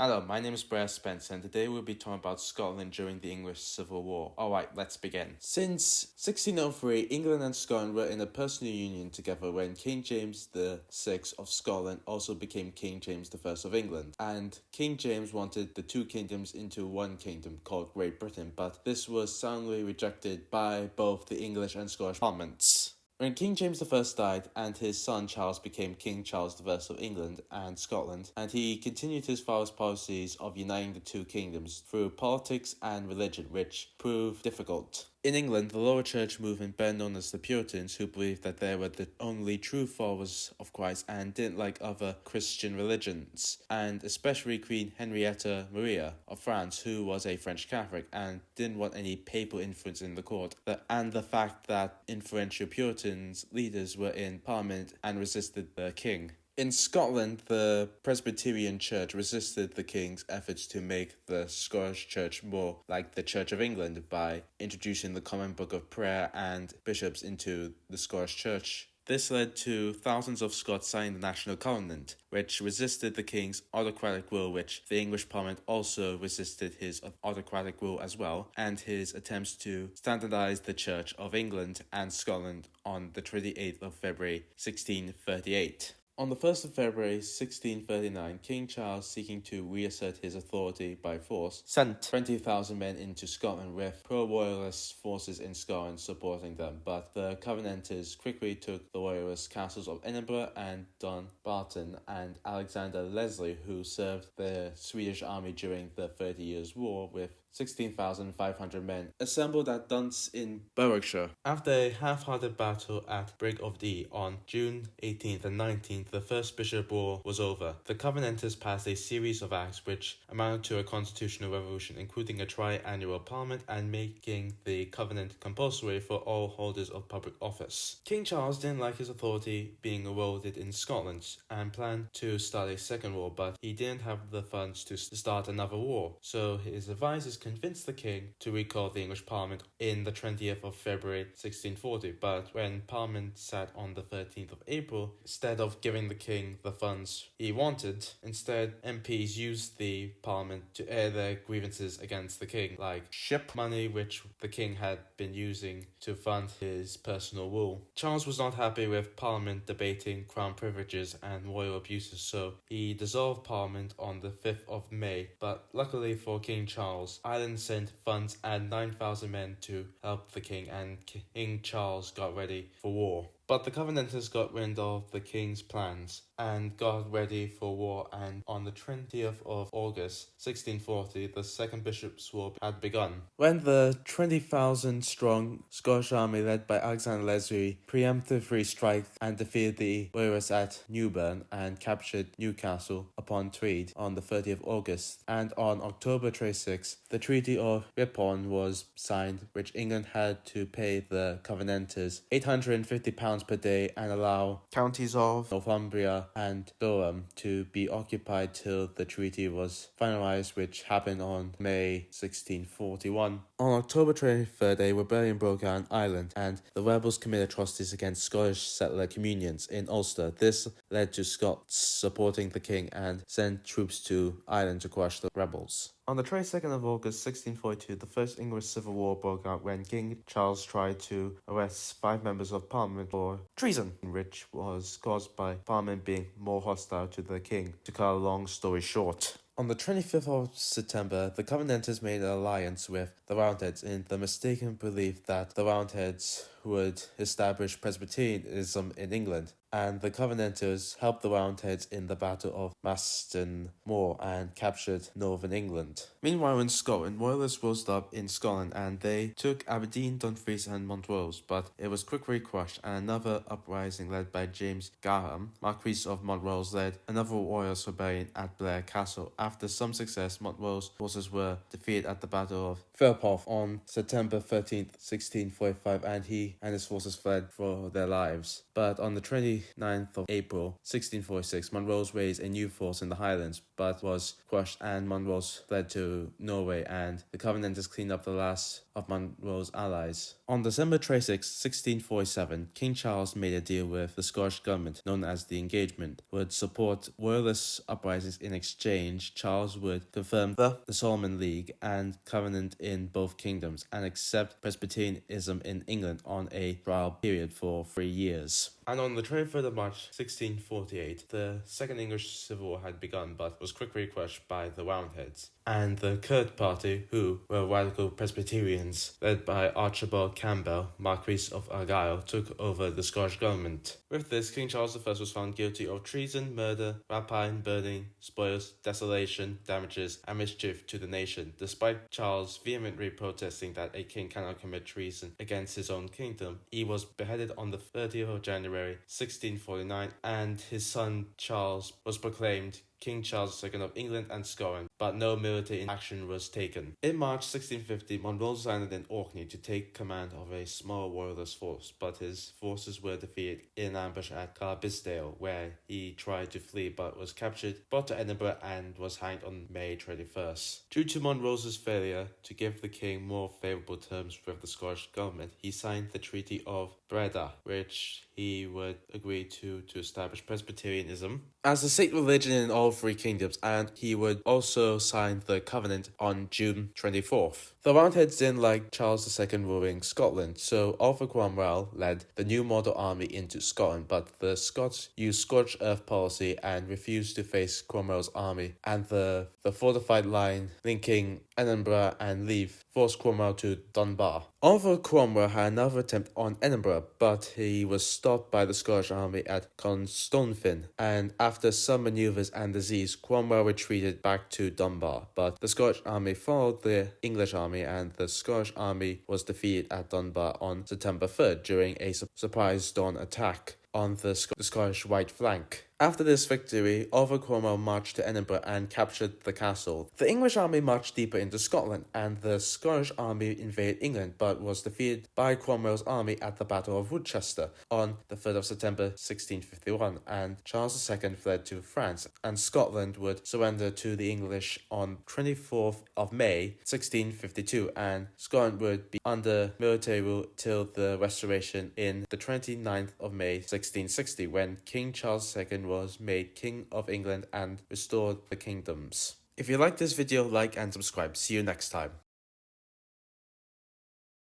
Hello, my name is Blair Spencer, and today we'll be talking about Scotland during the English Civil War. Alright, let's begin. Since 1603, England and Scotland were in a personal union together when King James VI of Scotland also became King James I of England, and King James wanted the two kingdoms into one kingdom called Great Britain, but this was soundly rejected by both the English and Scottish parliaments. When King James I died and his son Charles became King Charles I of England and Scotland, and he continued his father's policies of uniting the two kingdoms through politics and religion, which proved difficult. In England, the lower church movement, better known as the Puritans, who believed that they were the only true followers of Christ and didn't like other Christian religions, and especially Queen Henrietta Maria of France, who was a French Catholic and didn't want any papal influence in the court, and the fact that influential Puritans leaders were in Parliament and resisted the king. In Scotland, the Presbyterian Church resisted the king's efforts to make the Scottish Church more like the Church of England by introducing the Common Book of Prayer and bishops into the Scottish Church. This led to thousands of Scots signing the National Covenant, which resisted the king's autocratic rule, which the English Parliament also resisted his autocratic rule as well, and his attempts to standardise the Church of England and Scotland on the 28th of February 1638. On the 1st of February 1639, King Charles, seeking to reassert his authority by force, sent 20,000 men into Scotland with pro-royalist forces in Scotland supporting them, but the Covenanters quickly took the royalist castles of Edinburgh and Dumbarton, and Alexander Leslie, who served the Swedish army during the 30 Years' War with 16,500 men, assembled at Dunse in Berwickshire. After a half-hearted battle at Brig of Dee on June 18th and 19th, the First Bishop War was over. The Covenanters passed a series of acts which amounted to a constitutional revolution, including a tri-annual parliament and making the Covenant compulsory for all holders of public office. King Charles didn't like his authority being eroded in Scotland and planned to start a second war, but he didn't have the funds to start another war, so his advisors convinced the king to recall the English Parliament in the 20th of February 1640, but when Parliament sat on the 13th of April, instead of giving the king the funds he wanted, instead MPs used the Parliament to air their grievances against the king, like ship money which the king had been using to fund his personal rule. Charles was not happy with Parliament debating crown privileges and royal abuses, so he dissolved Parliament on the 5th of May, but luckily for King Charles, Ireland sent funds and 9,000 men to help the king, and King Charles got ready for war. But the Covenanters got wind of the king's plans and got ready for war, and on the 20th of August 1640, the Second Bishop's War had begun. When the 20,000-strong Scottish army led by Alexander Leslie preemptively struck and defeated the Royalists at Newburn and captured Newcastle upon Tweed on the 30th of August, and on October 26, the Treaty of Ripon was signed, which England had to pay the Covenanters £850 per day and allow counties of Northumbria and Durham to be occupied till the treaty was finalised, which happened on May 1641. On October 23rd, a rebellion broke out in Ireland, and the rebels committed atrocities against Scottish settler communions in Ulster. This led to Scots supporting the king and sent troops to Ireland to crush the rebels. On the 22nd of August 1642, the First English Civil War broke out when King Charles tried to arrest 5 members of Parliament for treason, which was caused by Parliament being more hostile to the king. To cut a long story short, on the 25th of September, the Covenanters made an alliance with the Roundheads in the mistaken belief that the Roundheads would establish Presbyterianism in England, and the Covenanters helped the Roundheads in the Battle of Maston Moor and captured northern England. Meanwhile in Scotland, Royalists rose up in Scotland and they took Aberdeen, Dumfries and Montrose, but it was quickly crushed, and another uprising led by James Graham, Marquis of Montrose, led another Royalist rebellion at Blair Castle. After some success, Montrose forces were defeated at the Battle of Philpotts on September 13th, 1645, and he he and his forces fled for their lives. But on the 29th of April 1646, Monroe raised a new force in the Highlands, but was crushed, and Monroe fled to Norway, and the Covenanters cleaned up the last of Monroe's allies. On December 26, 1647, King Charles made a deal with the Scottish government, known as the Engagement, would support royalist uprisings. In exchange, Charles would confirm the Solomon League and Covenant in both kingdoms, and accept Presbyterianism in England on a trial period for 3 years. And on the 23rd of March 1648, the Second English Civil War had begun, but was quickly crushed by the Roundheads and the Kirk Party, who were radical Presbyterians, led by Archibald Campbell, Marquis of Argyll, took over the Scottish government. With this, King Charles I was found guilty of treason, murder, rapine, burning, spoils, desolation, damages, and mischief to the nation, despite Charles vehemently protesting that a king cannot commit treason against his own kingdom. He was beheaded on the 30th of January 1649, and his son Charles was proclaimed King Charles II of England and Scotland, but no military action was taken. In March 1650, Monroe landed in Orkney to take command of a small royalist force, but his forces were defeated in an ambush at Carbisdale, where he tried to flee but was captured, brought to Edinburgh, and was hanged on May 21st. Due to Monroe's failure to give the king more favourable terms with the Scottish government, he signed the Treaty of Breda, which he would agree to establish Presbyterianism as the state religion in all three kingdoms, and he would also sign the Covenant on June 24th. The Roundheads didn't like Charles II ruling Scotland, so Arthur Cromwell led the new model army into Scotland, but the Scots used scorched earth policy and refused to face Cromwell's army, and the fortified line linking Edinburgh and Leith forced Cromwell to Dunbar. Arthur Cromwell had another attempt on Edinburgh, but he was stopped by the Scottish army at Conistonfin, and after some maneuvers and disease, Cromwell retreated back to Dunbar. But the Scottish army followed the English army, and the Scottish army was defeated at Dunbar on September 3rd during a surprise dawn attack on the Scottish right flank. After this victory, Arthur Cromwell marched to Edinburgh and captured the castle. The English army marched deeper into Scotland, and the Scottish army invaded England, but was defeated by Cromwell's army at the Battle of Worcester on the 3rd of September 1651, and Charles II fled to France, and Scotland would surrender to the English on 24th of May 1652, and Scotland would be under military rule till the Restoration in the 29th of May 1660, when King Charles II was made King of England and restored the kingdoms. If you like this video, like and subscribe. See you next time.